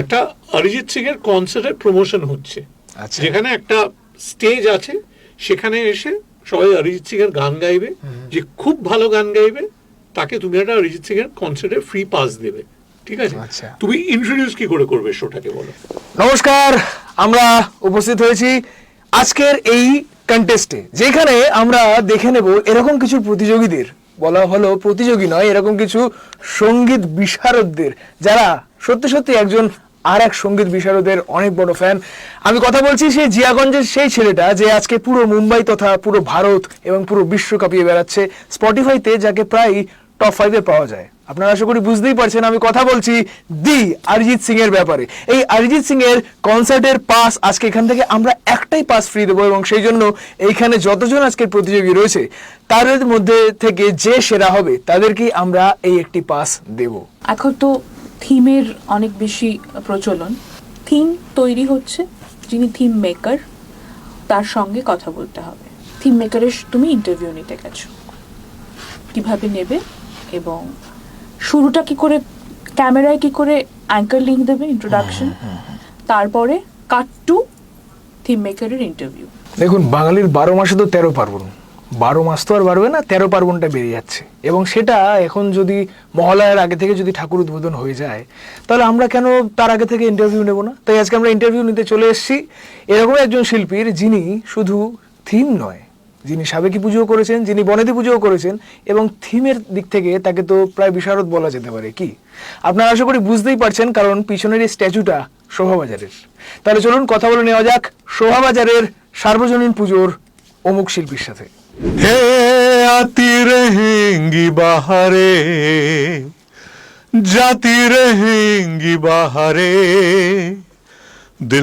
একটা অরিজিৎ সিং এর কনসার্টের প্রমোশন হচ্ছে, আচ্ছা, যেখানে একটা স্টেজ আছে, সেখানে এসে সবাই অরিজিৎ সিং এর গান গাইবে, যে খুব ভালো গান গাইবে তাকে তুমি একটা অরিজিৎ সিং এর কনসার্টে ফ্রি পাস দেবে, ঠিক আছে? আচ্ছা। তুমি ইন্ট্রোডিউস কি করে করবে শোটাকে, বলো। নমস্কার, আমরা উপস্থিত হয়েছি আজকের এই কন্টেস্টে, যেখানে আমরা দেখে নেব এরকম কিছু প্রতিযোগীদের, বলা হলো প্রতিযোগী নয়, এরকম কিছু সঙ্গীত বিশারদদের, যারা সত্যি সত্যি একজন আর এক সঙ্গীত বিশারদের অনেক বড় ফ্যান। আমি কথা বলছি সেই জিয়াগঞ্জের সেই ছেলেটা যে আজকে পুরো মুম্বাই তথা পুরো ভারত এবং পুরো বিশ্ব কাঁপিয়ে বেড়াচ্ছে, স্পটিফাইতে যাকে প্রায় টপ 5-এ পাওয়া যায়। আপনারা আশা করি বুঝতেই পারছেন আমি কথা বলছি দি অরিজিৎ সিং এর ব্যাপারে। এই অরিজিৎ সিং এর কনসার্টের পাস আজকে এখান থেকে আমরা একটাই পাস ফ্রি দেবো, এবং সেই জন্য এইখানে যতজন আজকের প্রতিযোগী রয়েছে তাদের মধ্যে থেকে যে সেরা হবে তাদেরকেই আমরা এই একটি পাস দেব। এখন তো থিমের অনেক বেশি প্রচলন, থিম তৈরি হচ্ছে, যিনি থিম মেকার তার সঙ্গে কথা বলতে হবে। থিম মেকারের তুমি ইন্টারভিউ নিতে গেছো, কিভাবে নেবে এবং শুরুটা কি করে, ক্যামেরায় কি করে অ্যাঙ্কার লিঙ্ক দেবে, ইন্ট্রোডাকশন, তারপরে কাট টু থিম মেকারের ইন্টারভিউ। দেখুন, বাঙালির 12 মাসে তো 13 পার্বণ, 12 মাস তো আর বাড়বে না, 13 পার্বণটা বেরিয়ে যাচ্ছে, এবং সেটা এখন যদি মহালয়ার আগে থেকে যদি ঠাকুর উদ্বোধন হয়ে যায়, তাহলে আমরা কেন তার আগে থেকে ইন্টারভিউ নেব না? তাই আজকে আমরা ইন্টারভিউ নিতে চলে এসেছি এরকম একজন শিল্পীর, যিনি শুধু থিম নয়, যিনি সাবেকি পুজোও করেছেন, যিনি বনেদি পুজোও করেছেন, এবং থিমের দিক থেকে তাকে তো প্রায় বিশারদ বলা যেতে পারে। কি আপনারা আশা করি বুঝতেই পারছেন, কারণ পিছনের এই স্ট্যাচুটা শোভাবাজারের। তাহলে চলুন কথা বলে নেওয়া যাক শোভাবাজারের সার্বজনীন পুজোর অমুক শিল্পীর সাথে। हे आती रहेंगी बहारे, जाती रहेंगी बहारे,